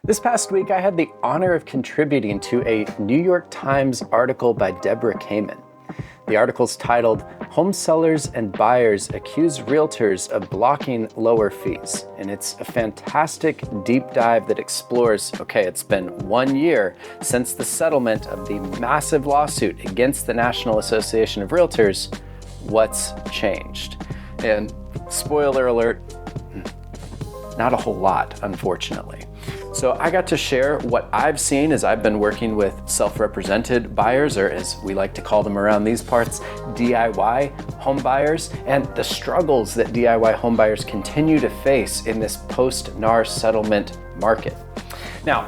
This past week, I had the honor of contributing to a New York Times article by Deborah Kamen. The article's titled, "Home Sellers and Buyers Accuse Realtors of Blocking Lower Fees." And it's a fantastic deep dive that explores, okay, it's been 1 year since the settlement of the massive lawsuit against the National Association of Realtors. What's changed? And spoiler alert, not a whole lot, unfortunately. So I got to share what I've seen as I've been working with self-represented buyers, or as we like to call them around these parts, DIY homebuyers, and the struggles that DIY homebuyers continue to face in this post-NAR settlement market. Now,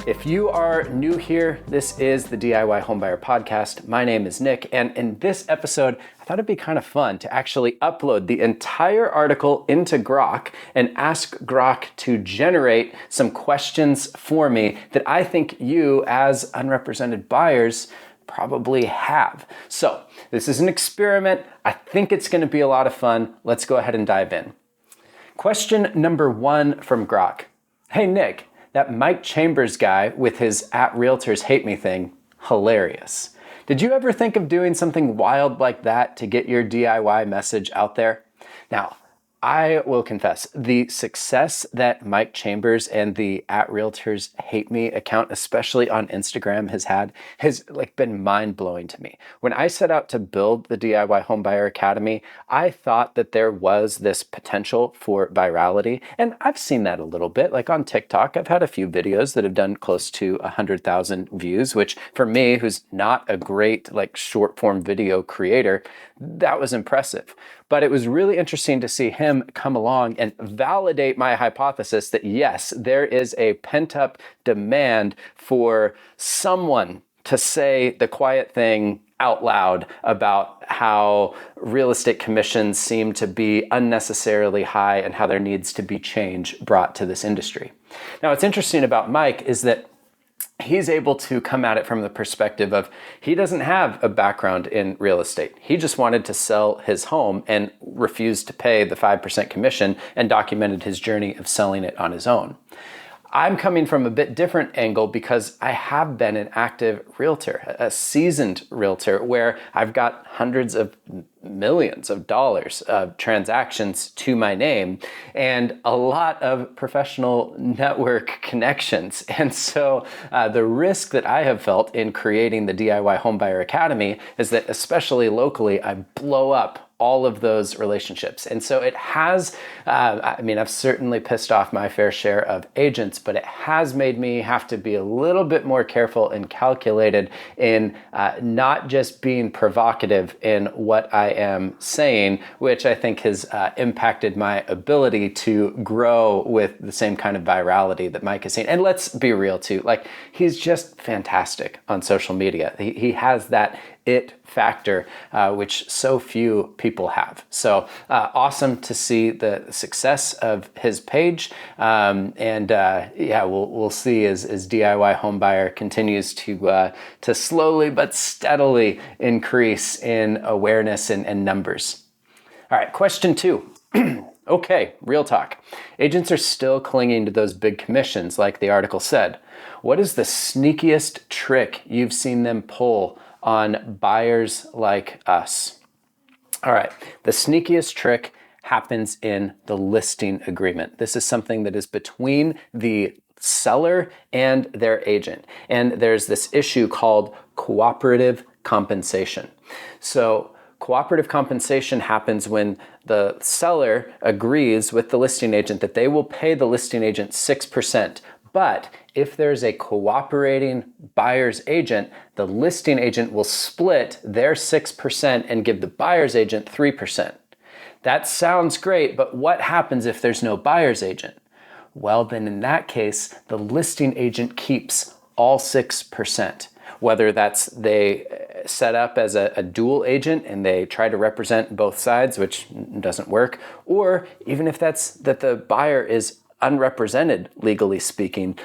if you are new here, this is the DIY Homebuyer Podcast. My name is Nick, and in this episode, I thought it'd be kind of fun to actually upload the entire article into Grok and ask Grok to generate some questions for me that I think you, as unrepresented buyers, probably have. So this is an experiment. I think it's going to be a lot of fun. Let's go ahead and dive in. Question number 1 from Grok. Hey, Nick. That Mike Chambers guy with his @Realtors hate me thing, hilarious. Did you ever think of doing something wild like that to get your DIY message out there? Now, I will confess, the success that Mike Chambers and the @Realtors hate me account, especially on Instagram, has been mind-blowing to me. When I set out to build the DIY Homebuyer Academy, I thought that there was this potential for virality, and I've seen that a little bit. Like on TikTok, I've had a few videos that have done close to 100,000 views, which for me, who's not a great short-form video creator, that was impressive. But it was really interesting to see him come along and validate my hypothesis that yes, there is a pent-up demand for someone to say the quiet thing out loud about how real estate commissions seem to be unnecessarily high and how there needs to be change brought to this industry. Now, what's interesting about Mike is that he's able to come at it from the perspective of he doesn't have a background in real estate. He just wanted to sell his home and refused to pay the 5% commission and documented his journey of selling it on his own. I'm coming from a bit different angle because I have been an active realtor, a seasoned realtor, where I've got hundreds of millions of dollars of transactions to my name and a lot of professional network connections. And so the risk that I have felt in creating the DIY Homebuyer Academy is that, especially locally, I blow up all of those relationships. And so it has, I've certainly pissed off my fair share of agents, but it has made me have to be a little bit more careful and calculated in not just being provocative in what I am saying, which I think has impacted my ability to grow with the same kind of virality that Mike has seen. And let's be real too, he's just fantastic on social media. He has that it factor, which so few people have. So awesome to see the success of his page. We'll see as DIY Homebuyer continues to slowly but steadily increase in awareness and numbers. All right, question 2. Okay, real talk. Agents are still clinging to those big commissions, like the article said. What is the sneakiest trick you've seen them pull on buyers like us? All right, the sneakiest trick happens in the listing agreement. This is something that is between the seller and their agent. And there's this issue called cooperative compensation. So cooperative compensation happens when the seller agrees with the listing agent that they will pay the listing agent 6%. But if there's a cooperating buyer's agent, the listing agent will split their 6% and give the buyer's agent 3%. That sounds great, but what happens if there's no buyer's agent? Well, then in that case, the listing agent keeps all 6%. Whether that's they set up as a dual agent and they try to represent both sides, which doesn't work, or even if that's that the buyer is unrepresented, legally speaking,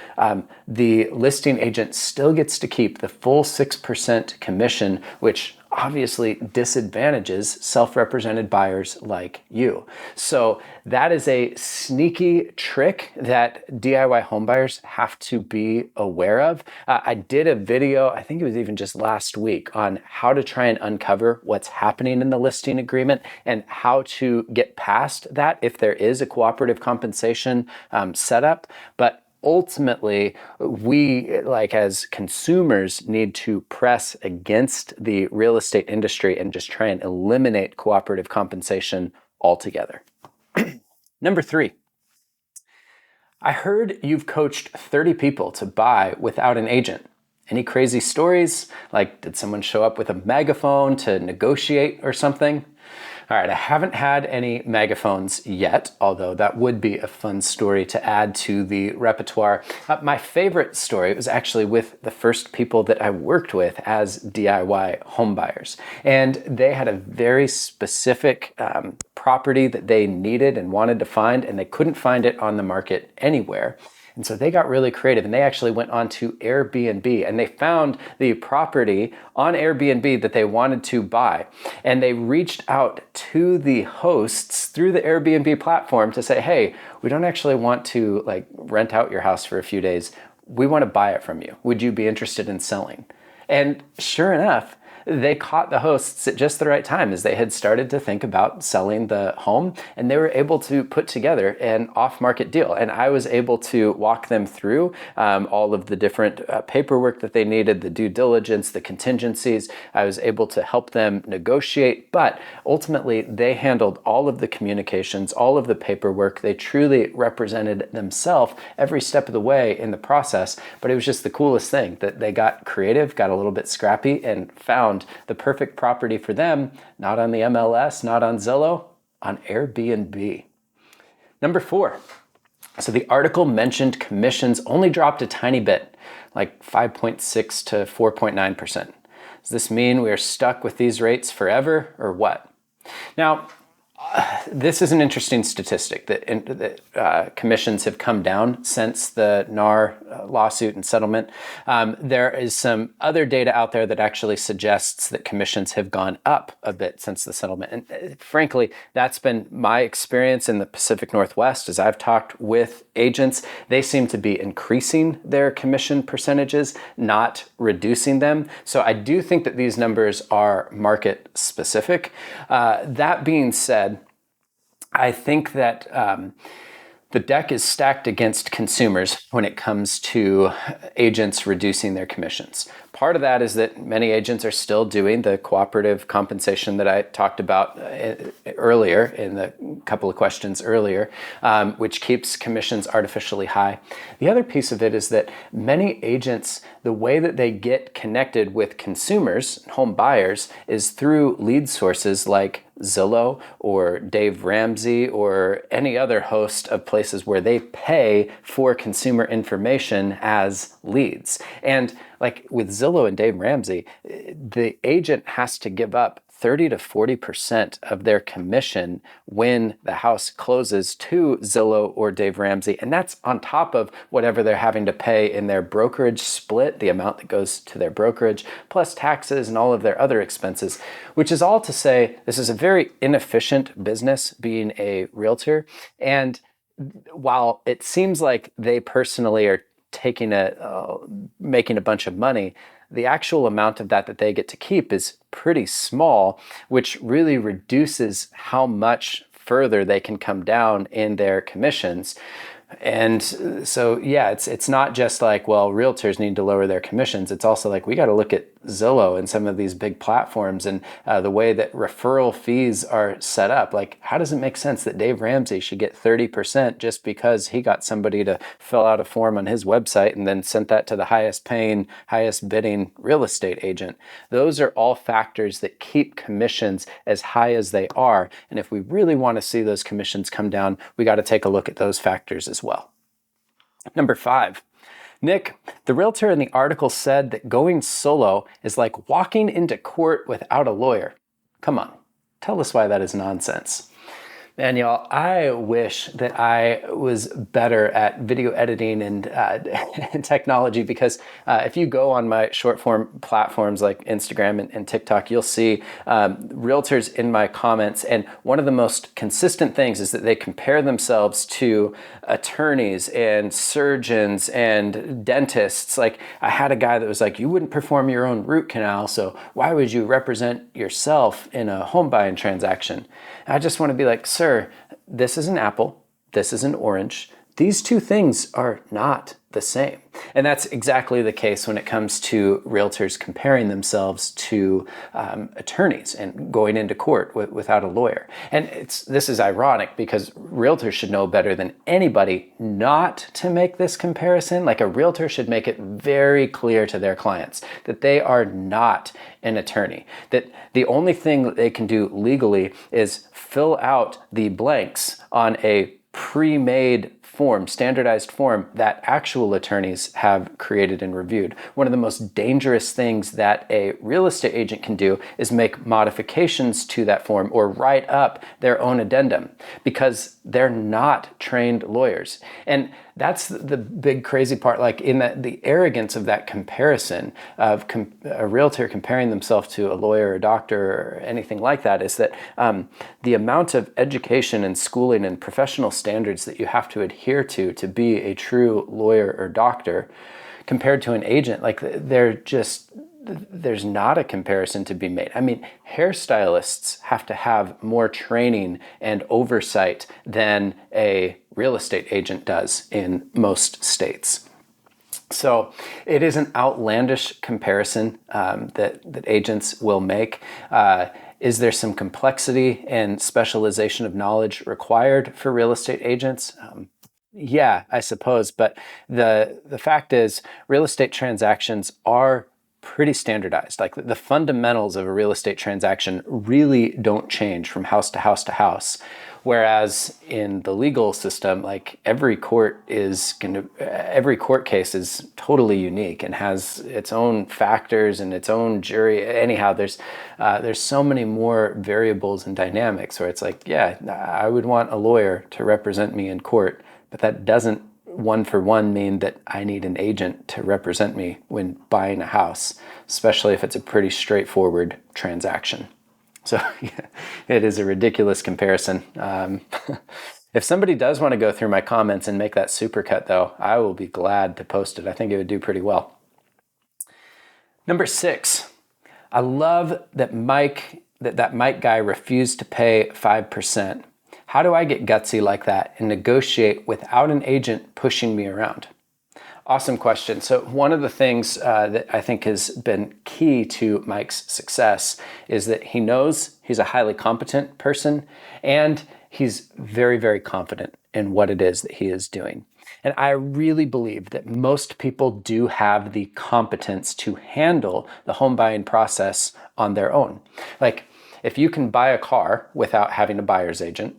the listing agent still gets to keep the full 6% commission, which obviously disadvantages self-represented buyers like you. So that is a sneaky trick that DIY homebuyers have to be aware of. I did a video, I think it was even just last week, on how to try and uncover what's happening in the listing agreement and how to get past that if there is a cooperative compensation setup. But ultimately, we, like as consumers, need to press against the real estate industry and just try and eliminate cooperative compensation altogether. Number 3, I heard you've coached 30 people to buy without an agent. Any crazy stories? Like, did someone show up with a megaphone to negotiate or something? All right, I haven't had any megaphones yet, although that would be a fun story to add to the repertoire. My favorite story was actually with the first people that I worked with as DIY homebuyers. And they had a very specific property that they needed and wanted to find, and they couldn't find it on the market anywhere. And so they got really creative, and they actually went on to Airbnb, and they found the property on Airbnb that they wanted to buy. And they reached out to the hosts through the Airbnb platform to say, hey, we don't actually want to like rent out your house for a few days. We want to buy it from you. Would you be interested in selling? And sure enough, they caught the hosts at just the right time as they had started to think about selling the home, and they were able to put together an off-market deal. And I was able to walk them through all of the different paperwork that they needed, the due diligence, the contingencies. I was able to help them negotiate, but ultimately they handled all of the communications, all of the paperwork. They truly represented themselves every step of the way in the process. But it was just the coolest thing that they got creative, got a little bit scrappy, and found the perfect property for them, not on the MLS, not on Zillow, on Airbnb. Number 4, so the article mentioned commissions only dropped a tiny bit, like 5.6 to 4.9%. Does this mean we are stuck with these rates forever, or what? Now, this is an interesting statistic that commissions have come down since the NAR lawsuit and settlement. There is some other data out there that actually suggests that commissions have gone up a bit since the settlement. And frankly, that's been my experience in the Pacific Northwest. As I've talked with agents, they seem to be increasing their commission percentages, not reducing them. So I do think that these numbers are market specific. That being said, I think that the deck is stacked against consumers when it comes to agents reducing their commissions. Part of that is that many agents are still doing the cooperative compensation that I talked about earlier in the couple of questions earlier, which keeps commissions artificially high. The other piece of it is that many agents, the way that they get connected with consumers, home buyers, is through lead sources like Zillow or Dave Ramsey or any other host of places where they pay for consumer information as leads. And like with Zillow and Dave Ramsey, the agent has to give up 30 to 40% of their commission when the house closes to Zillow or Dave Ramsey. And that's on top of whatever they're having to pay in their brokerage split, the amount that goes to their brokerage, plus taxes and all of their other expenses, which is all to say this is a very inefficient business being a realtor. And while it seems like they personally are making a bunch of money, the actual amount of that they get to keep is pretty small, which really reduces how much further they can come down in their commissions. And so, yeah, it's not just like, well, realtors need to lower their commissions. It's also like, we got to look at Zillow and some of these big platforms and the way that referral fees are set up. Like, how does it make sense that Dave Ramsey should get 30% just because he got somebody to fill out a form on his website and then sent that to the highest paying, highest bidding real estate agent? Those are all factors that keep commissions as high as they are. And if we really want to see those commissions come down, we got to take a look at those factors as well. Number 5. Nick, the realtor in the article said that going solo is like walking into court without a lawyer. Come on, tell us why that is nonsense. Man, y'all, I wish that I was better at video editing and and technology, because if you go on my short form platforms like Instagram and TikTok, you'll see realtors in my comments. And one of the most consistent things is that they compare themselves to attorneys and surgeons and dentists. Like, I had a guy that was like, you wouldn't perform your own root canal, so why would you represent yourself in a home buying transaction? And I just want to be like, sir, this is an apple, this is an orange. These two things are not the same. And that's exactly the case when it comes to realtors comparing themselves to attorneys and going into court without a lawyer. And this is ironic, because realtors should know better than anybody not to make this comparison. Like, a realtor should make it very clear to their clients that they are not an attorney, that the only thing that they can do legally is fill out the blanks on a pre-made form, standardized form that actual attorneys have created and reviewed. One of the most dangerous things that a real estate agent can do is make modifications to that form or write up their own addendum, because they're not trained lawyers. And that's the big crazy part, like in the arrogance of that comparison of a realtor comparing themselves to a lawyer or doctor or anything like that, is that the amount of education and schooling and professional standards that you have to adhere to be a true lawyer or doctor compared to an agent, like there's not a comparison to be made. I mean, hairstylists have to have more training and oversight than a real estate agent does in most states. So it is an outlandish comparison that agents will make. Is there some complexity and specialization of knowledge required for real estate agents? Yeah, I suppose. But the fact is, real estate transactions are pretty standardized. Like, the fundamentals of a real estate transaction really don't change from house to house to house. Whereas in the legal system, like, every court case is totally unique and has its own factors and its own jury. Anyhow, there's so many more variables and dynamics where it's like, yeah, I would want a lawyer to represent me in court, but that doesn't one for one mean that I need an agent to represent me when buying a house, especially if it's a pretty straightforward transaction. So yeah, it is a ridiculous comparison. If somebody does want to go through my comments and make that supercut, though, I will be glad to post it. I think it would do pretty well. Number 6, I love that Mike guy refused to pay 5%. How do I get gutsy like that and negotiate without an agent pushing me around? Awesome question. So one of the things that I think has been key to Mike's success is that he knows he's a highly competent person, and he's very, very confident in what it is that he is doing. And I really believe that most people do have the competence to handle the home buying process on their own. Like, if you can buy a car without having a buyer's agent,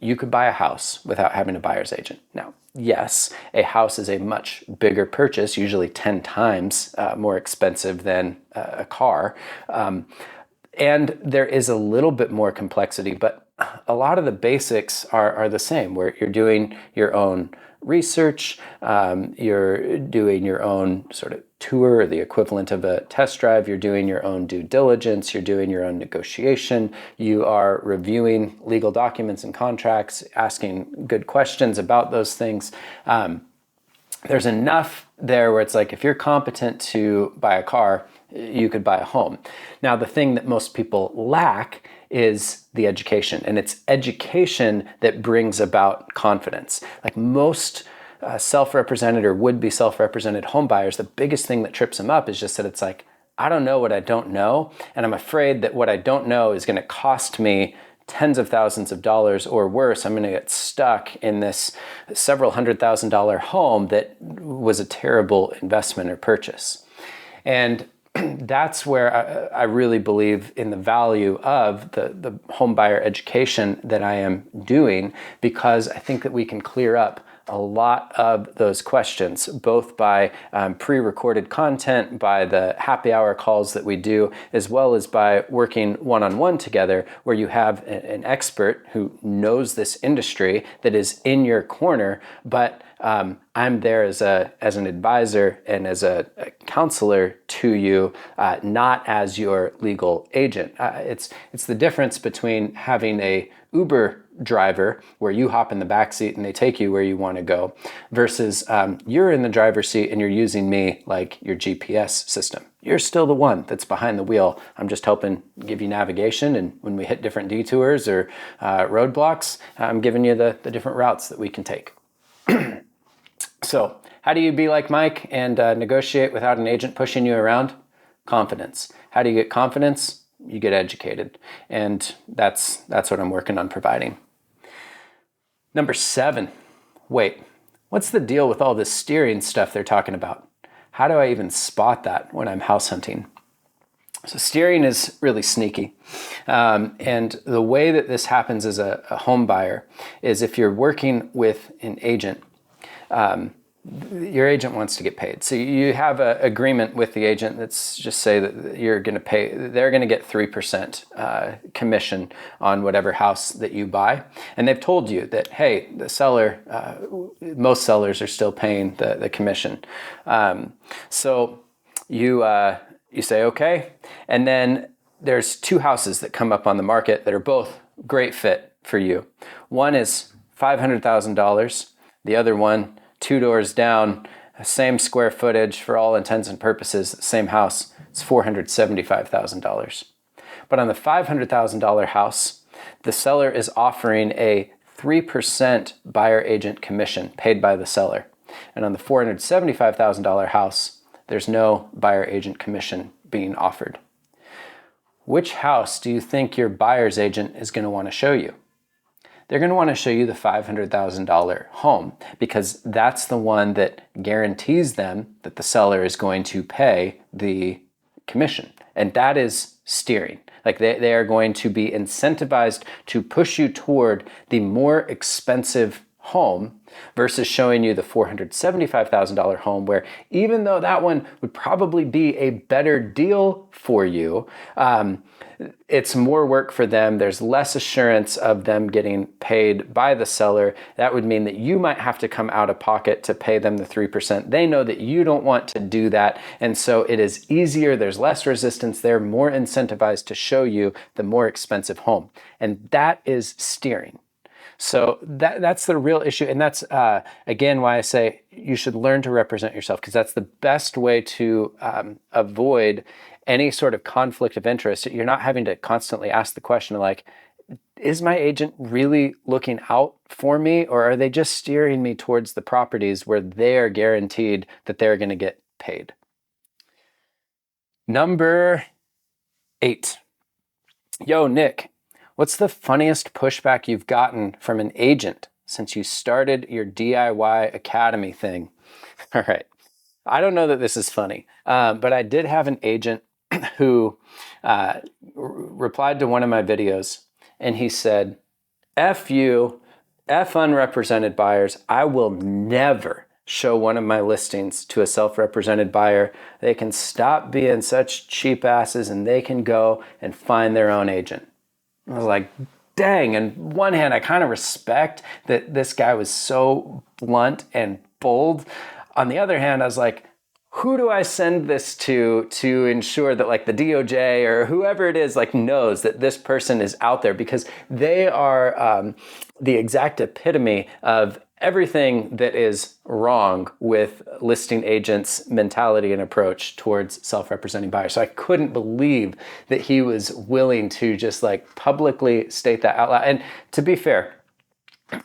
you could buy a house without having a buyer's agent. Now, yes, a house is a much bigger purchase, usually 10 times more expensive than a car. And there is a little bit more complexity, but a lot of the basics are the same, where you're doing your own research, you're doing your own sort of tour, or the equivalent of a test drive, you're doing your own due diligence, you're doing your own negotiation, you are reviewing legal documents and contracts, asking good questions about those things. There's enough there where it's like, if you're competent to buy a car, you could buy a home. Now, the thing that most people lack is the education, and it's education that brings about confidence. Like, most self-represented or would-be self-represented home buyers, the biggest thing that trips them up is just that it's like, I don't know what I don't know, and I'm afraid that what I don't know is going to cost me tens of thousands of dollars, or worse, I'm going to get stuck in this several $100,000 home that was a terrible investment or purchase. And that's where I really believe in the value of the home buyer education that I am doing, because I think that we can clear up a lot of those questions, both by pre-recorded content, by the happy hour calls that we do, as well as by working one-on-one together, where you have an expert who knows this industry that is in your corner, but I'm there as an advisor and as a counselor to you, not as your legal agent. It's the difference between having a Uber driver where you hop in the back seat and they take you where you want to go, versus you're in the driver's seat and you're using me like your GPS system. You're still the one that's behind the wheel. I'm just helping give you navigation, and when we hit different detours or roadblocks, I'm giving you the different routes that we can take. So how do you be like Mike and negotiate without an agent pushing you around? Confidence. How do you get confidence? You get educated. And that's what I'm working on providing. Number 7, wait, what's the deal with all this steering stuff they're talking about? How do I even spot that when I'm house hunting? So steering is really sneaky. And the way that this happens as a home buyer is if you're working with an agent, your agent wants to get paid. So you have an agreement with the agent that's just say that you're going to pay, they're going to get 3% commission on whatever house that you buy. And they've told you that, hey, the seller, most sellers are still paying the commission. So you say, okay. And then there's 2 houses that come up on the market that are both great fit for you. One is $500,000. The other one, 2 doors down, same square footage for all intents and purposes, same house, it's $475,000. But on the $500,000 house, the seller is offering a 3% buyer agent commission paid by the seller. And on the $475,000 house, there's no buyer agent commission being offered. Which house do you think your buyer's agent is going to want to show you? They're going to want to show you the $500,000 home, because that's the one that guarantees them that the seller is going to pay the commission. And that is steering. Like they are going to be incentivized to push you toward the more expensive home versus showing you the $475,000 home, where even though that one would probably be a better deal for you, it's more work for them. There's less assurance of them getting paid by the seller. That would mean that you might have to come out of pocket to pay them the 3%. They know that you don't want to do that. And so it is easier. There's less resistance. They're more incentivized to show you the more expensive home. And that is steering. So that's the real issue. And that's, again, why I say you should learn to represent yourself, because that's the best way to avoid any sort of conflict of interest. You're not having to constantly ask the question like, is my agent really looking out for me, or are they just steering me towards the properties where they're guaranteed that they're going to get paid? Number 8. Yo, Nick, what's the funniest pushback you've gotten from an agent since you started your DIY Academy thing? All right. I don't know that this is funny, but I did have an agent who replied to one of my videos, and he said, F you, F unrepresented buyers. I will never show one of my listings to a self-represented buyer. They can stop being such cheap asses and they can go and find their own agent. I was like, dang. On one hand, I kind of respect that this guy was so blunt and bold. On the other hand, I was like, who do I send this to ensure that like the DOJ or whoever it is like knows that this person is out there, because they are the exact epitome of everything that is wrong with listing agents' mentality and approach towards self-representing buyers. So I couldn't believe that he was willing to just like publicly state that out loud. And to be fair,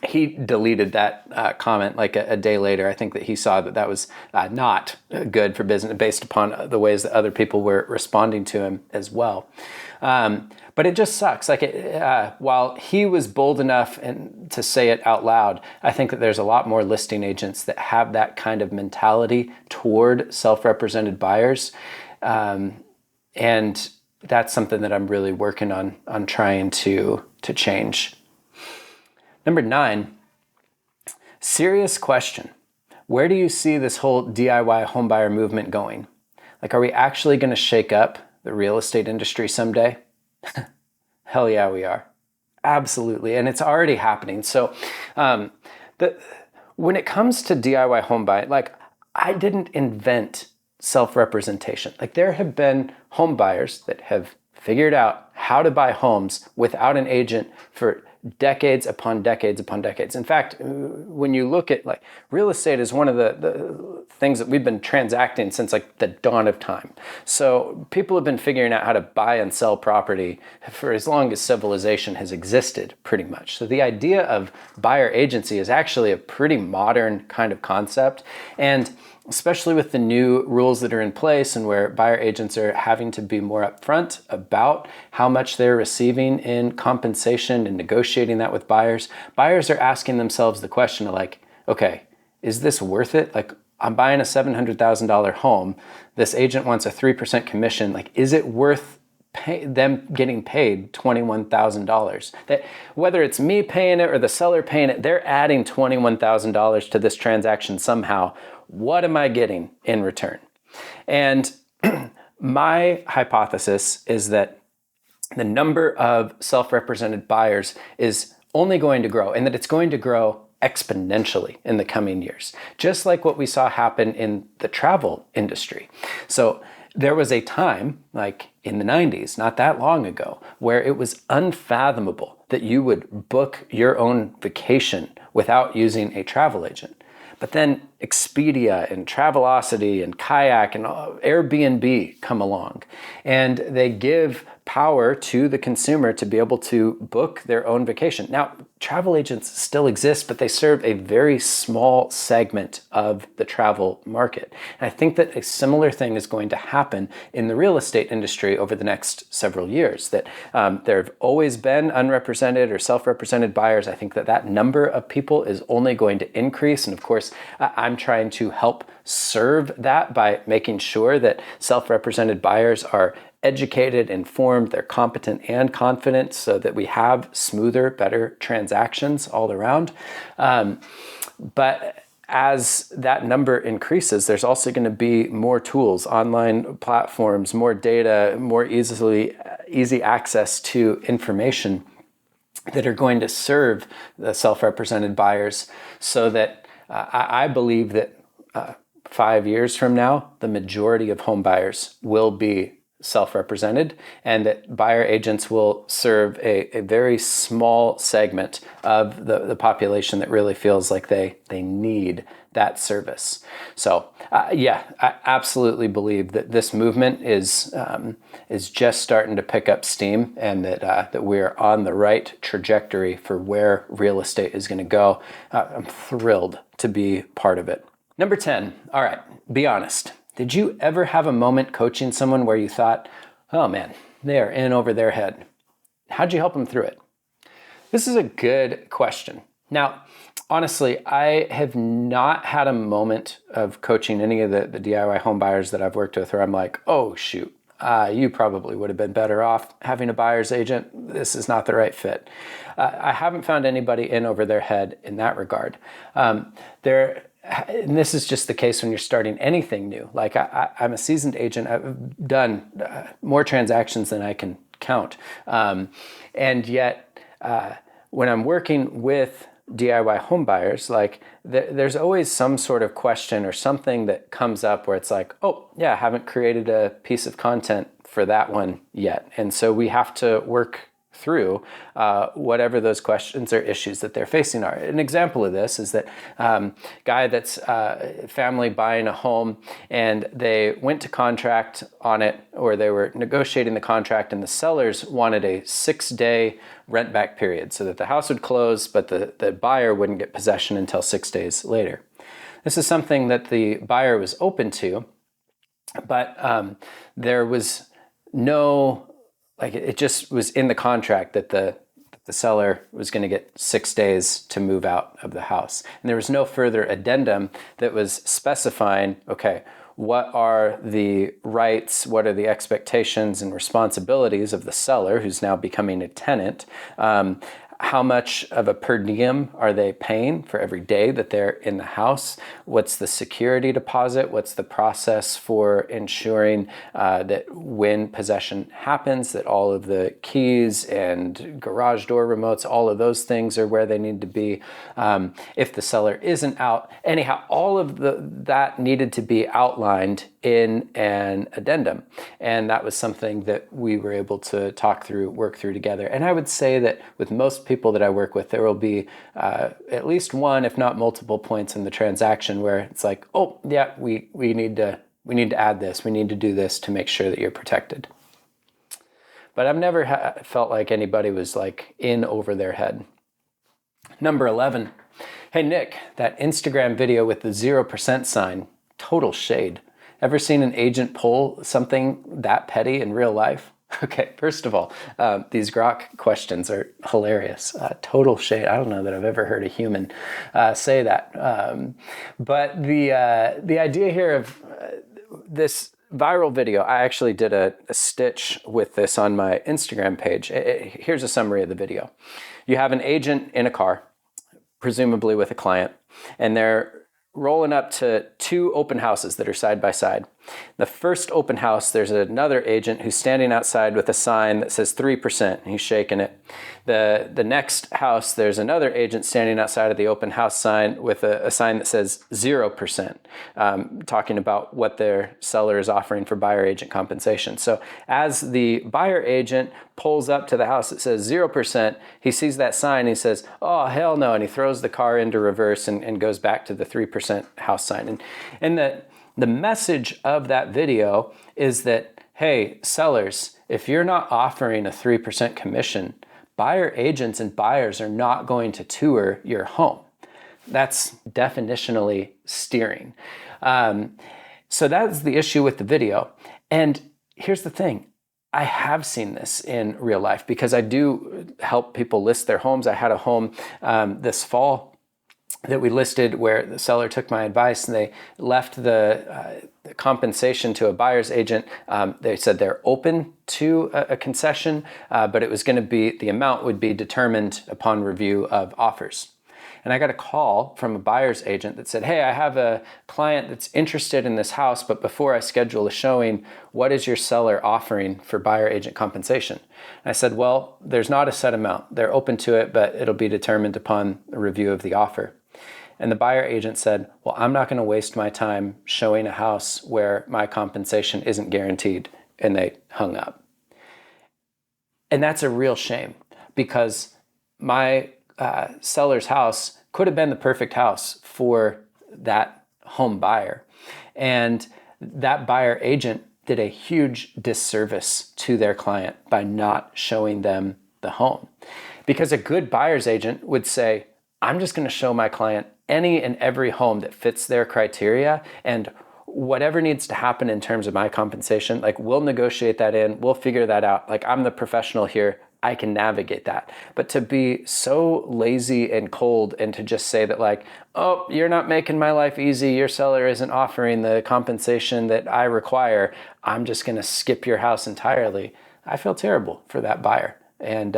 he deleted that comment like a day later. I think that he saw that was not good for business based upon the ways that other people were responding to him as well. But it just sucks. Like while he was bold enough to say it out loud, I think that there's a lot more listing agents that have that kind of mentality toward self-represented buyers. And that's something that I'm really working on trying to change. Number 9, Serious question. Where do you see this whole DIY homebuyer movement going? Like, are we actually going to shake up the real estate industry someday? Hell yeah, we are. Absolutely. And it's already happening. So when it comes to DIY home buying, like, I didn't invent self-representation. Like, there have been home buyers that have figured out how to buy homes without an agent for decades upon decades upon decades. In fact, when you look at, like, real estate is one of the things that we've been transacting since, like, the dawn of time. So people have been figuring out how to buy and sell property for as long as civilization has existed, pretty much. So the idea of buyer agency is actually a pretty modern kind of concept. And especially with the new rules that are in place and where buyer agents are having to be more upfront about how much they're receiving in compensation and negotiating that with buyers, buyers are asking themselves the question of, like, okay, is this worth it? Like, I'm buying a $700,000 home. This agent wants a 3% commission. Like, is it worth them getting paid $21,000? That whether it's me paying it or the seller paying it, they're adding $21,000 to this transaction somehow. What am I getting in return? And my hypothesis is that the number of self-represented buyers is only going to grow, and that it's going to grow exponentially in the coming years, just like what we saw happen in the travel industry. So there was a time, like in the 90s, not that long ago, where it was unfathomable that you would book your own vacation without using a travel agent. But then Expedia and Travelocity and Kayak and Airbnb come along, and they give power to the consumer to be able to book their own vacation. Now, travel agents still exist, but they serve a very small segment of the travel market. And I think that a similar thing is going to happen in the real estate industry over the next several years, that there have always been unrepresented or self-represented buyers. I think that that number of people is only going to increase. And of course, I'm trying to help serve that by making sure that self-represented buyers are educated, informed, they're competent and confident, so that we have smoother, better transactions all around. But as that number increases, there's also going to be more tools, online platforms, more data, more easy access to information that are going to serve the self-represented buyers, so that I believe that 5 years from now, the majority of home buyers will be self-represented, and that buyer agents will serve a very small segment of the population that really feels like they need that service. So yeah, I absolutely believe that this movement is just starting to pick up steam, and that we're on the right trajectory for where real estate is going to go. I'm thrilled to be part of it. Number 10. All right, be honest. Did you ever have a moment coaching someone where you thought, oh man, they are in over their head? How'd you help them through it? This is a good question. Now, honestly, I have not had a moment of coaching any of the DIY home buyers that I've worked with where I'm like, oh shoot, you probably would have been better off having a buyer's agent. This is not the right fit. I haven't found anybody in over their head in that regard. And this is just the case when you're starting anything new. Like, I'm a seasoned agent. I've done more transactions than I can count. And yet, when I'm working with DIY home buyers, like, there's always some sort of question or something that comes up where it's like, oh yeah, I haven't created a piece of content for that one yet. And so we have to work through whatever those questions or issues that they're facing are. An example of this is that guy that's family buying a home, and they went to contract on it, or they were negotiating the contract, and the sellers wanted a 6-day rent back period so that the house would close, but the buyer wouldn't get possession until 6 days later. This is something that the buyer was open to, but there was no, like, it just was in the contract that the seller was going to get 6 days to move out of the house. And there was no further addendum that was specifying, okay, what are the rights, what are the expectations and responsibilities of the seller who's now becoming a tenant? How much of a per diem are they paying for every day that they're in the house? What's the security deposit? What's the process for ensuring that when possession happens, that all of the keys and garage door remotes, all of those things are where they need to be? If the seller isn't out, anyhow, all of that needed to be outlined in an addendum. And that was something that we were able to work through together. And I would say that with most people that I work with, there will be at least one, if not multiple points in the transaction where it's like, oh yeah, we need to add this, we need to do this to make sure that you're protected. But I've never felt like anybody was like in over their head. Number 11, hey Nick, that Instagram video with the 0% sign, total shade. Ever seen an agent pull something that petty in real life? Okay, first of all, these Grok questions are hilarious. Total shade. I don't know that I've ever heard a human say that. But the idea here of this viral video, I actually did a stitch with this on my Instagram page. Here's a summary of the video. You have an agent in a car, presumably with a client, and they're rolling up to two open houses that are side by side. The first open house, there's another agent who's standing outside with a sign that says 3%, and he's shaking it. The next house, there's another agent standing outside of the open house sign with a sign that says 0%, talking about what their seller is offering for buyer agent compensation. So as the buyer agent pulls up to the house that says 0%, he sees that sign, he says, oh, hell no, and he throws the car into reverse and goes back to the 3% house sign. And the message of that video is that, hey, sellers, if you're not offering a 3% commission, buyer agents and buyers are not going to tour your home. That's definitionally steering. So that's the issue with the video. And here's the thing. I have seen this in real life because I do help people list their homes. I had a home this fall that we listed where the seller took my advice and they left the compensation to a buyer's agent. They said they're open to a concession, but it was going to be, the amount would be determined upon review of offers. And I got a call from a buyer's agent that said, hey, I have a client that's interested in this house, but before I schedule a showing, what is your seller offering for buyer agent compensation? And I said, well, there's not a set amount. They're open to it, but it'll be determined upon a review of the offer. And the buyer agent said, well, I'm not going to waste my time showing a house where my compensation isn't guaranteed. And they hung up. And that's a real shame because my seller's house could have been the perfect house for that home buyer. And that buyer agent did a huge disservice to their client by not showing them the home. Because a good buyer's agent would say, I'm just going to show my client any and every home that fits their criteria, and whatever needs to happen in terms of my compensation, like we'll negotiate that in, we'll figure that out. Like I'm the professional here, I can navigate that. But to be so lazy and cold and to just say that like, oh, you're not making my life easy, your seller isn't offering the compensation that I require, I'm just going to skip your house entirely. I feel terrible for that buyer. And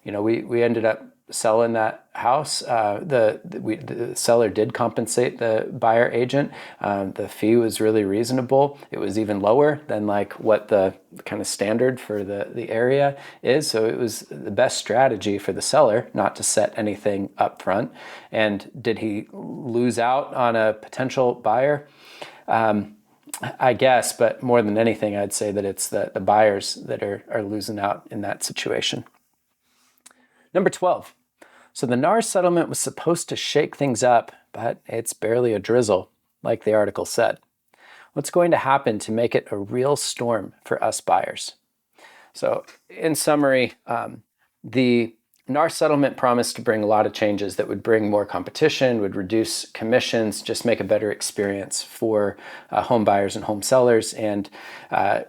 we ended up selling that house. The seller did compensate the buyer agent. The fee was really reasonable. It was even lower than like what the kind of standard for the area is. So it was the best strategy for the seller not to set anything up front. And did he lose out on a potential buyer? I guess, but more than anything, I'd say that it's the buyers that are losing out in that situation. Number 12. So the NAR settlement was supposed to shake things up, but it's barely a drizzle, like the article said. What's going to happen to make it a real storm for us buyers? So in summary, the NAR settlement promised to bring a lot of changes that would bring more competition, would reduce commissions, just make a better experience for home buyers and home sellers. And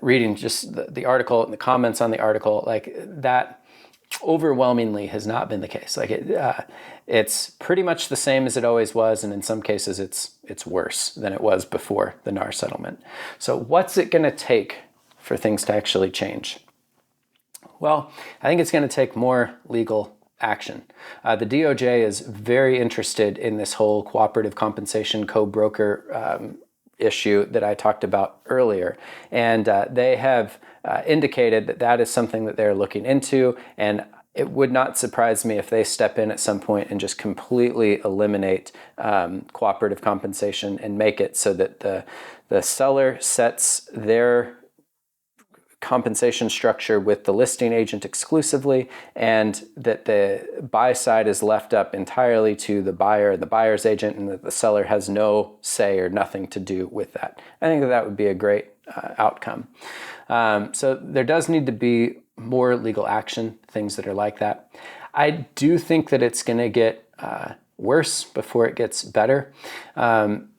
reading just the article and the comments on the article, like that overwhelmingly has not been the case. Like it's pretty much the same as it always was, and in some cases it's worse than it was before the NAR settlement. So what's it going to take for things to actually change? Well, I think it's going to take more legal action. The DOJ is very interested in this whole cooperative compensation co-broker issue that I talked about earlier. And they have indicated that that is something that they're looking into. And it would not surprise me if they step in at some point and just completely eliminate cooperative compensation and make it so that the seller sets their compensation structure with the listing agent exclusively, and that the buy side is left up entirely to the buyer and the buyer's agent, and that the seller has no say or nothing to do with that. I think that that would be a great outcome. So there does need to be more legal action, things that are like that. I do think that it's going to get worse before it gets better.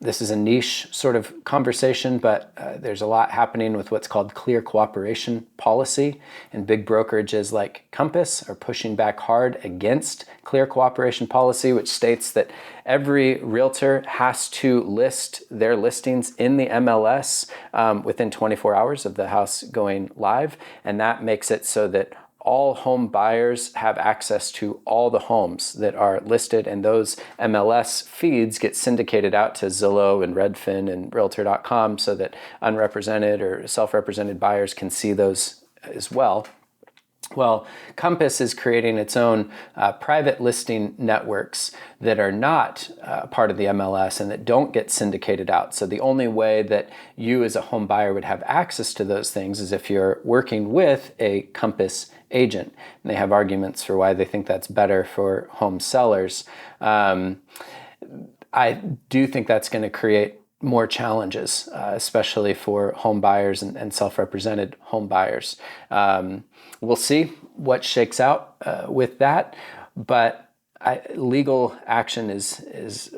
This is a niche sort of conversation, but there's a lot happening with what's called clear cooperation policy, and big brokerages like Compass are pushing back hard against clear cooperation policy, which states that every realtor has to list their listings in the MLS within 24 hours of the house going live, and that makes it so that all home buyers have access to all the homes that are listed, and those MLS feeds get syndicated out to Zillow and Redfin and Realtor.com so that unrepresented or self-represented buyers can see those as well. Well, Compass is creating its own private listing networks that are not part of the MLS and that don't get syndicated out. So the only way that you as a home buyer would have access to those things is if you're working with a Compass agent. And they have arguments for why they think that's better for home sellers. I do think that's going to create more challenges, especially for home buyers and self-represented home buyers. We'll see what shakes out with that, but legal action is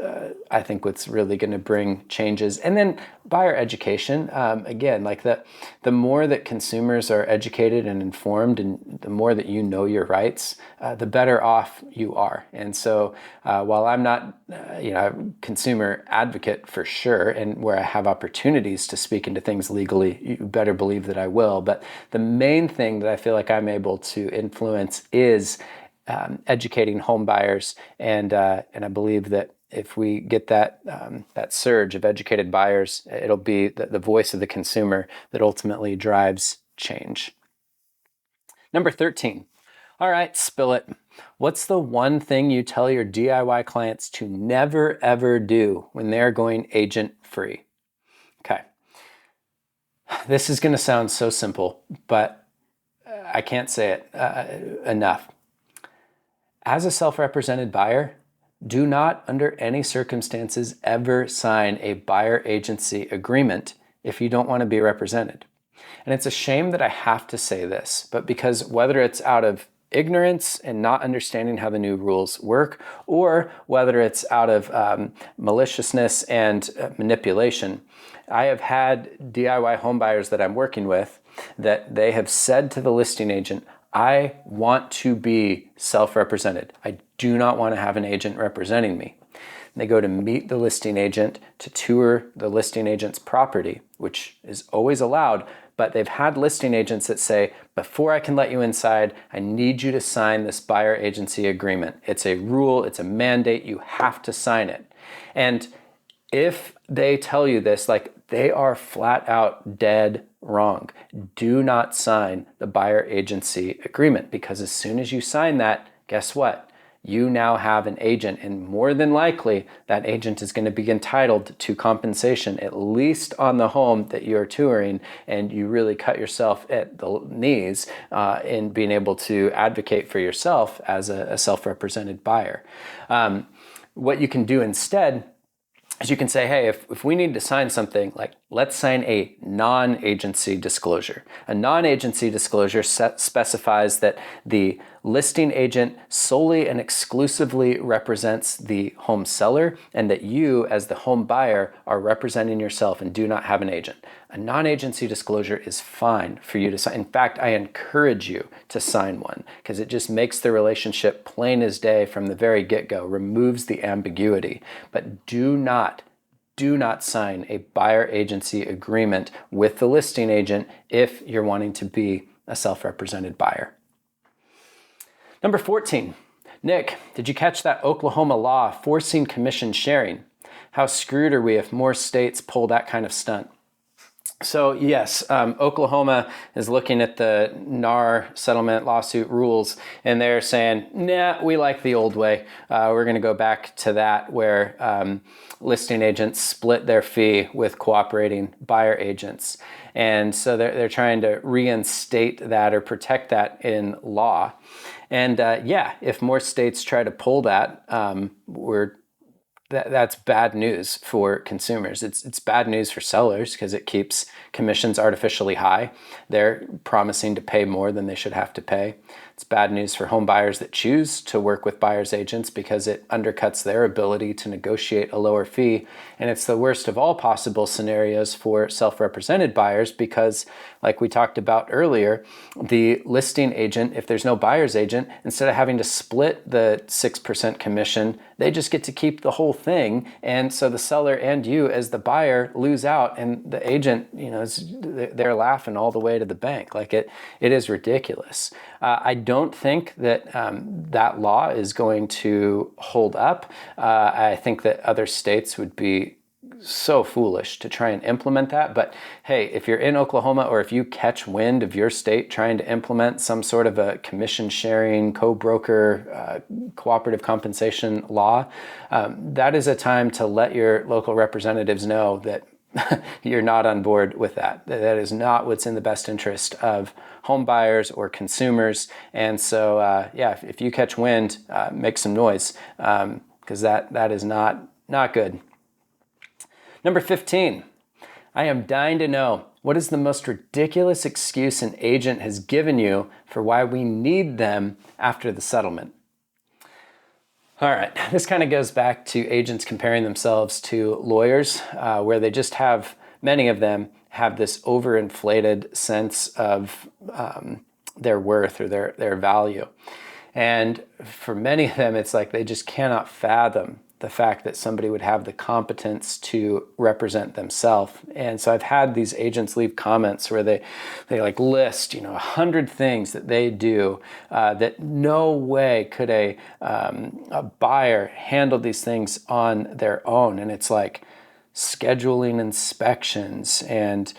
I think what's really going to bring changes. And then buyer education, again, like the more that consumers are educated and informed, and the more that you know your rights, the better off you are. And so while I'm not a consumer advocate for sure, and where I have opportunities to speak into things legally, you better believe that I will. But the main thing that I feel like I'm able to influence is educating home buyers, and I believe that if we get that surge of educated buyers, it'll be the voice of the consumer that ultimately drives change. Number 13. All right, spill it. What's the one thing you tell your DIY clients to never ever do when they're going agent free? Okay. This is going to sound so simple, but I can't say it enough. As a self-represented buyer, do not under any circumstances ever sign a buyer agency agreement if you don't want to be represented. And it's a shame that I have to say this, but because whether it's out of ignorance and not understanding how the new rules work, or whether it's out of maliciousness and manipulation, I have had DIY homebuyers that I'm working with that they have said to the listing agent, I want to be self-represented. I do not want to have an agent representing me. And they go to meet the listing agent to tour the listing agent's property, which is always allowed, but they've had listing agents that say, before I can let you inside, I need you to sign this buyer agency agreement. It's a rule, it's a mandate, you have to sign it. And if they tell you this, like, they are flat out dead wrong. Do not sign the buyer agency agreement, because as soon as you sign that, guess what? You now have an agent, and more than likely that agent is going to be entitled to compensation, at least on the home that you're touring, and you really cut yourself at the knees in being able to advocate for yourself as a self-represented buyer. What you can do instead is you can say, hey, if we need to sign something, like, let's sign a non-agency disclosure. A non-agency disclosure specifies that the listing agent solely and exclusively represents the home seller, and that you, as the home buyer, are representing yourself and do not have an agent. A non-agency disclosure is fine for you to sign. In fact, I encourage you to sign one, because it just makes the relationship plain as day from the very get-go, removes the ambiguity. But do not sign a buyer agency agreement with the listing agent if you're wanting to be a self-represented buyer. Number 14, Nick, did you catch that Oklahoma law forcing commission sharing? How screwed are we if more states pull that kind of stunt? So yes, Oklahoma is looking at the NAR settlement lawsuit rules, and they're saying, nah, we like the old way. We're going to go back to that where listing agents split their fee with cooperating buyer agents. And so they're trying to reinstate that or protect that in law. And yeah, if more states try to pull that, that's bad news for consumers. It's bad news for sellers because it keeps commissions artificially high. They're promising to pay more than they should have to pay. It's bad news for home buyers that choose to work with buyers agents because it undercuts their ability to negotiate a lower fee. And it's the worst of all possible scenarios for self-represented buyers because, like we talked about earlier, the listing agent, if there's no buyer's agent, instead of having to split the 6% commission, they just get to keep the whole thing. And so the seller and you as the buyer lose out, and the agent, they're laughing all the way to the bank. Like it is ridiculous. I don't think that that law is going to hold up. I think that other states would be so foolish to try and implement that. But hey, if you're in Oklahoma or if you catch wind of your state trying to implement some sort of a commission sharing, co-broker, cooperative compensation law, that is a time to let your local representatives know that you're not on board with that. That is not what's in the best interest of home buyers or consumers. And so, yeah, if you catch wind, make some noise because that is not good. Number 15, I am dying to know, what is the most ridiculous excuse an agent has given you for why we need them after the settlement? All right, this kind of goes back to agents comparing themselves to lawyers, where they just have, many of them have this overinflated sense of their worth or their value. And for many of them, it's like they just cannot fathom the fact that somebody would have the competence to represent themselves. And so I've had these agents leave comments where they like list, 100 things that they do that no way could a buyer handle these things on their own. And it's like scheduling inspections and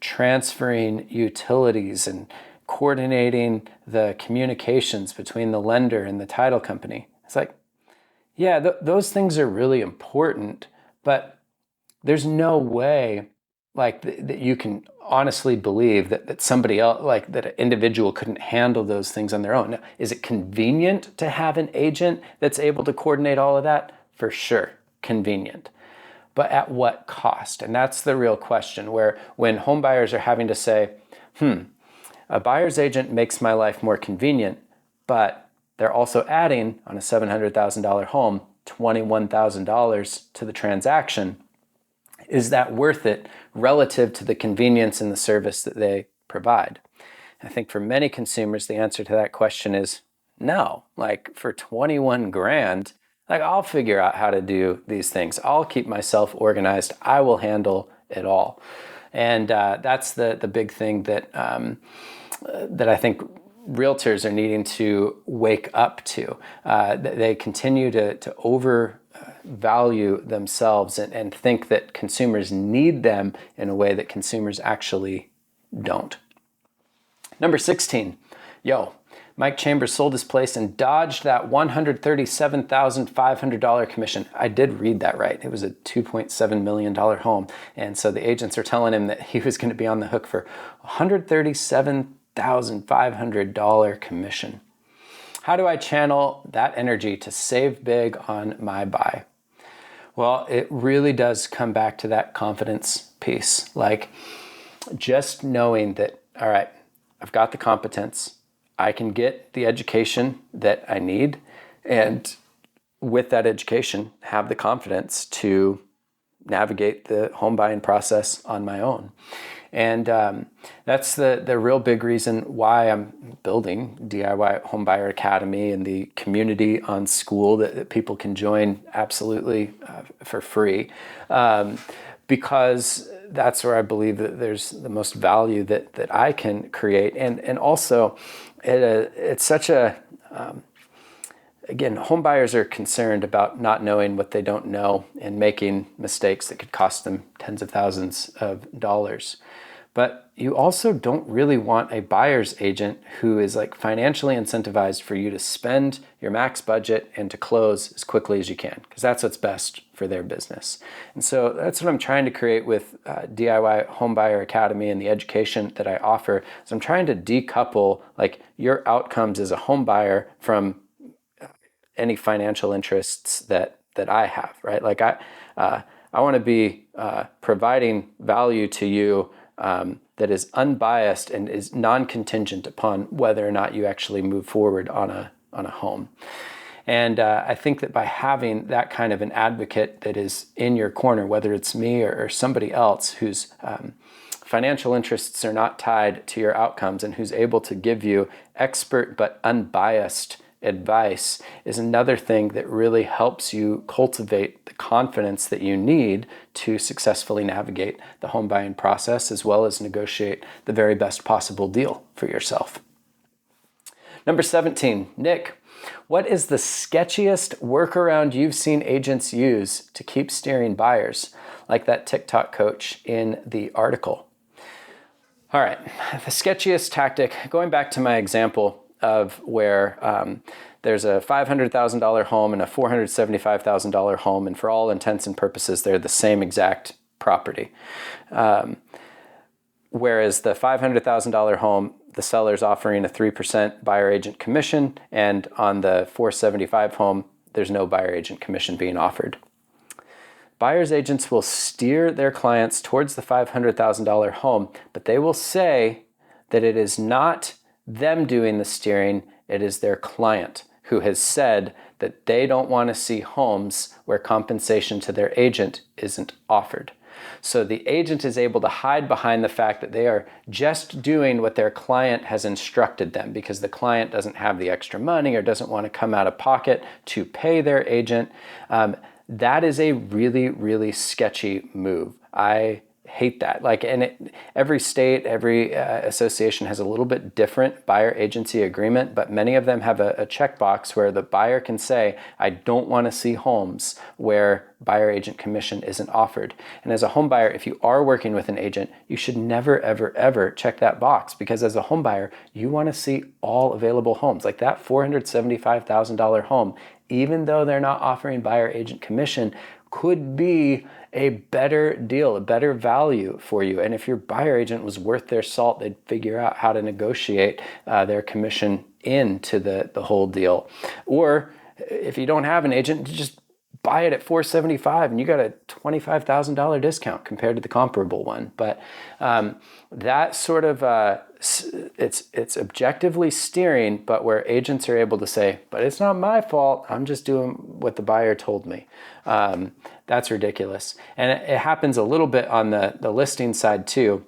transferring utilities and coordinating the communications between the lender and the title company. It's like, yeah, those things are really important, but there's no way that you can honestly believe that somebody else, that an individual couldn't handle those things on their own. Now, is it convenient to have an agent that's able to coordinate all of that? For sure, convenient. But at what cost? And that's the real question, where when home buyers are having to say, a buyer's agent makes my life more convenient, but they're also adding on a $700,000 home $21,000 to the transaction. Is that worth it relative to the convenience and the service that they provide? I think for many consumers, the answer to that question is no. For 21 grand, I'll figure out how to do these things. I'll keep myself organized. I will handle it all. And that's the big thing that I think realtors are needing to wake up to. They continue to overvalue themselves and think that consumers need them in a way that consumers actually don't. Number 16, Mike Chambers sold his place and dodged that $137,500 commission. I did read that right. It was a $2.7 million home. And so the agents are telling him that he was going to be on the hook for $137,500 commission. How do I channel that energy to save big on my buy? Well, it really does come back to that confidence piece. Just knowing that, all right, I've got the competence, I can get the education that I need, and with that education, have the confidence to navigate the home buying process on my own. And that's the real big reason why I'm building DIY Homebuyer Academy and the community on School that people can join absolutely for free, because that's where I believe that there's the most value that I can create. And also, it's such a again, home buyers are concerned about not knowing what they don't know and making mistakes that could cost them tens of thousands of dollars. But you also don't really want a buyer's agent who is like financially incentivized for you to spend your max budget and to close as quickly as you can, because that's what's best for their business. And so that's what I'm trying to create with DIY Homebuyer Academy and the education that I offer. So I'm trying to decouple like your outcomes as a home buyer from any financial interests that I have, right? Like I want to be providing value to you that is unbiased and is non-contingent upon whether or not you actually move forward on a home. And I think that by having that kind of an advocate that is in your corner, whether it's me or somebody else whose financial interests are not tied to your outcomes and who's able to give you expert but unbiased advice, is another thing that really helps you cultivate the confidence that you need to successfully navigate the home buying process, as well as negotiate the very best possible deal for yourself. Number 17, Nick, what is the sketchiest workaround you've seen agents use to keep steering buyers, like that TikTok coach in the article? All right, the sketchiest tactic, going back to my example of where there's a $500,000 home and a $475,000 home, and for all intents and purposes, they're the same exact property. Whereas the $500,000 home, the seller's offering a 3% buyer agent commission, and on the $475,000 home, there's no buyer agent commission being offered. Buyer's agents will steer their clients towards the $500,000 home, but they will say that it is not them doing the steering, it is their client who has said that they don't want to see homes where compensation to their agent isn't offered. So the agent is able to hide behind the fact that they are just doing what their client has instructed them because the client doesn't have the extra money or doesn't want to come out of pocket to pay their agent. That is a really, really sketchy move. I hate that. Every state, every association has a little bit different buyer agency agreement, but many of them have a checkbox where the buyer can say, I don't want to see homes where buyer agent commission isn't offered. And as a home buyer, if you are working with an agent, you should never, ever, ever check that box, because as a home buyer, you want to see all available homes. Like that $475,000 home, even though they're not offering buyer agent commission, could be a better deal, a better value for you. And if your buyer agent was worth their salt, they'd figure out how to negotiate their commission into the whole deal. Or if you don't have an agent, just buy it at $475,000 and you got a $25,000 discount compared to the comparable one. But that sort of, it's objectively steering, but where agents are able to say, but it's not my fault, I'm just doing what the buyer told me. That's ridiculous. And it happens a little bit on the listing side too,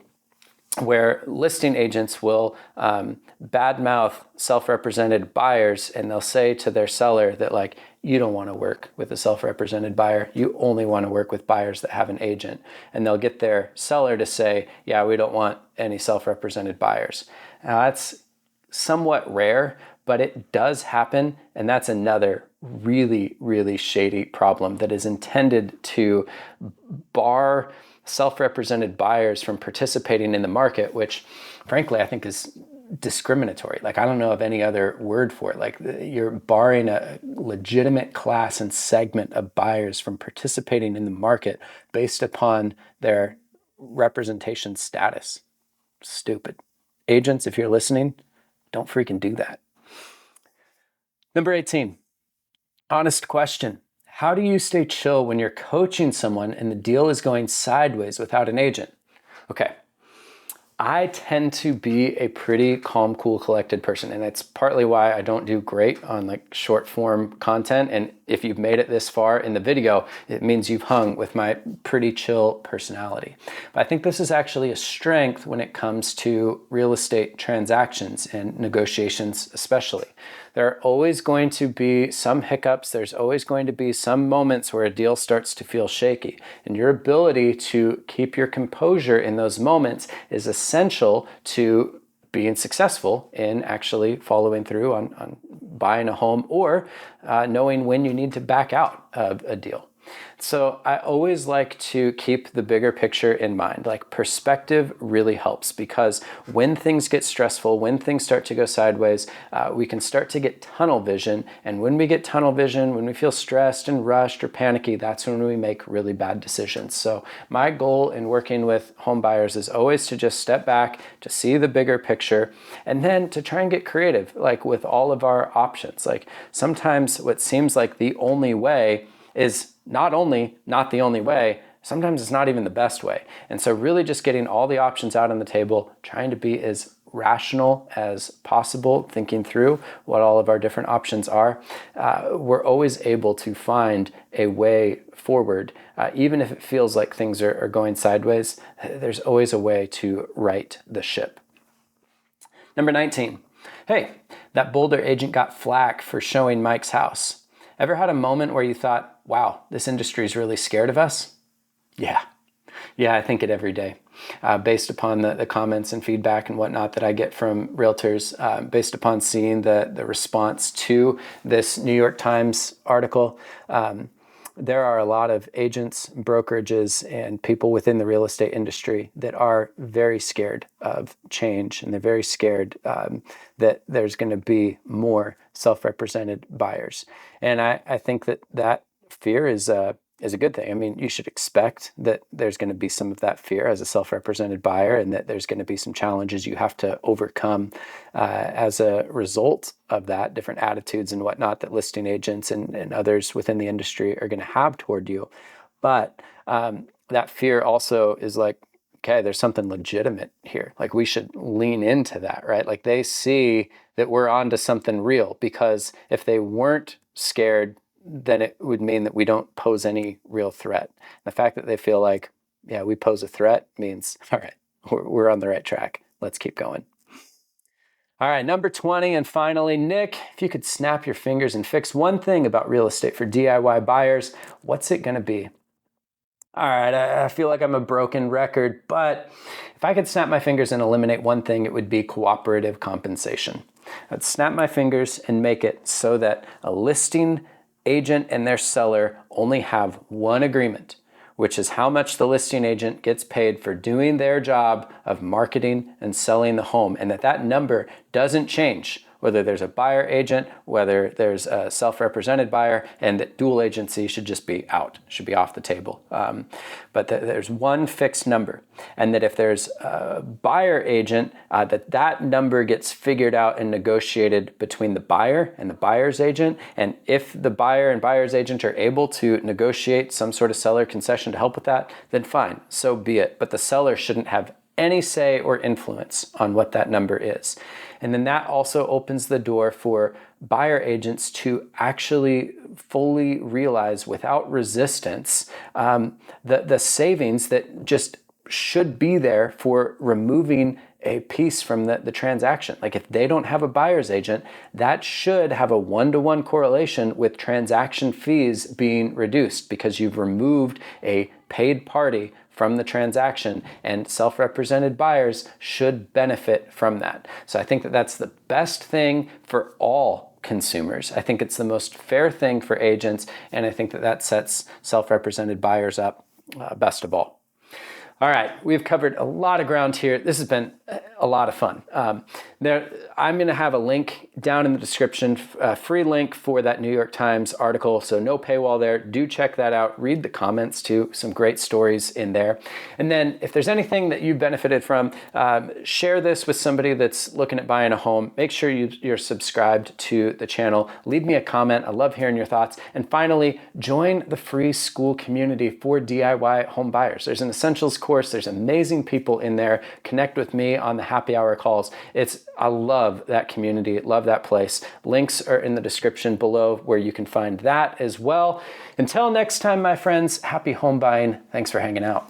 where listing agents will badmouth self-represented buyers, and they'll say to their seller that like, you don't want to work with a self-represented buyer. You only want to work with buyers that have an agent. And they'll get their seller to say, yeah, we don't want any self-represented buyers. Now that's somewhat rare, but it does happen. And that's another really, really shady problem that is intended to bar self-represented buyers from participating in the market, which frankly, I think is discriminatory. Like, I don't know of any other word for it. Like, you're barring a legitimate class and segment of buyers from participating in the market based upon their representation status. Stupid. Agents, if you're listening, don't freaking do that. Number 18, honest question. How do you stay chill when you're coaching someone and the deal is going sideways without an agent? Okay. I tend to be a pretty calm, cool, collected person, and it's partly why I don't do great on like short form content. And if you've made it this far in the video, it means you've hung with my pretty chill personality. But I think this is actually a strength when it comes to real estate transactions and negotiations especially. There are always going to be some hiccups. There's always going to be some moments where a deal starts to feel shaky. And your ability to keep your composure in those moments is essential to being successful in actually following through on buying a home or knowing when you need to back out of a deal. So I always like to keep the bigger picture in mind. Like, perspective really helps, because when things get stressful, when things start to go sideways, we can start to get tunnel vision. And when we get tunnel vision, when we feel stressed and rushed or panicky, that's when we make really bad decisions. So my goal in working with home buyers is always to just step back, to see the bigger picture, and then to try and get creative, like with all of our options. Like, sometimes what seems like the only way is not only not the only way, sometimes it's not even the best way. And so really just getting all the options out on the table, trying to be as rational as possible, thinking through what all of our different options are, we're always able to find a way forward. Even if it feels like things are going sideways, there's always a way to right the ship. Number 19. Hey, that Boulder agent got flack for showing Mike's house. Ever had a moment where you thought, wow, this industry is really scared of us? Yeah, I think it every day. Based upon the comments and feedback and whatnot that I get from realtors, based upon seeing the response to this New York Times article, there are a lot of agents, brokerages, and people within the real estate industry that are very scared of change, and they're very scared that there's going to be more self-represented buyers. And I think that fear is a good thing. I mean, you should expect that there's going to be some of that fear as a self-represented buyer, and that there's going to be some challenges you have to overcome as a result of that, different attitudes and whatnot that listing agents and others within the industry are going to have toward you. But that fear also is like, okay, there's something legitimate here. Like, we should lean into that, right? Like, they see that we're onto something real, because if they weren't scared, then it would mean that we don't pose any real threat. The fact that they feel like, yeah, we pose a threat means, all right, we're on the right track. Let's keep going. All right, number 20, and finally, Nick, if you could snap your fingers and fix one thing about real estate for DIY buyers, what's it going to be? All right, I feel like I'm a broken record, but if I could snap my fingers and eliminate one thing, it would be cooperative compensation. I'd snap my fingers and make it so that a listing agent and their seller only have one agreement, which is how much the listing agent gets paid for doing their job of marketing and selling the home, and that number doesn't change whether there's a buyer agent, whether there's a self-represented buyer, and that dual agency should just be out, should be off the table. But there's one fixed number, and that if there's a buyer agent, that number gets figured out and negotiated between the buyer and the buyer's agent. And if the buyer and buyer's agent are able to negotiate some sort of seller concession to help with that, then fine, so be it. But the seller shouldn't have any say or influence on what that number is. And then that also opens the door for buyer agents to actually fully realize without resistance the savings that just should be there for removing a piece from the transaction. Like, if they don't have a buyer's agent, that should have a one-to-one correlation with transaction fees being reduced, because you've removed a paid party from the transaction, and self-represented buyers should benefit from that. So I think that that's the best thing for all consumers. I think it's the most fair thing for agents, and I think that sets self-represented buyers up best of all. All right, we've covered a lot of ground here. This has been a lot of fun. I'm going to have a link down in the description, a free link for that New York Times article, so no paywall there. Do check that out. Read the comments too. Some great stories in there. And then if there's anything that you've benefited from, share this with somebody that's looking at buying a home. Make sure you're subscribed to the channel. Leave me a comment. I love hearing your thoughts. And finally, join the free school community for DIY home buyers. There's an essentials course. There's amazing people in there. Connect with me on the happy hour calls. I love that community. Love that place. Links are in the description below where you can find that as well. Until next time, my friends, happy home buying. Thanks for hanging out.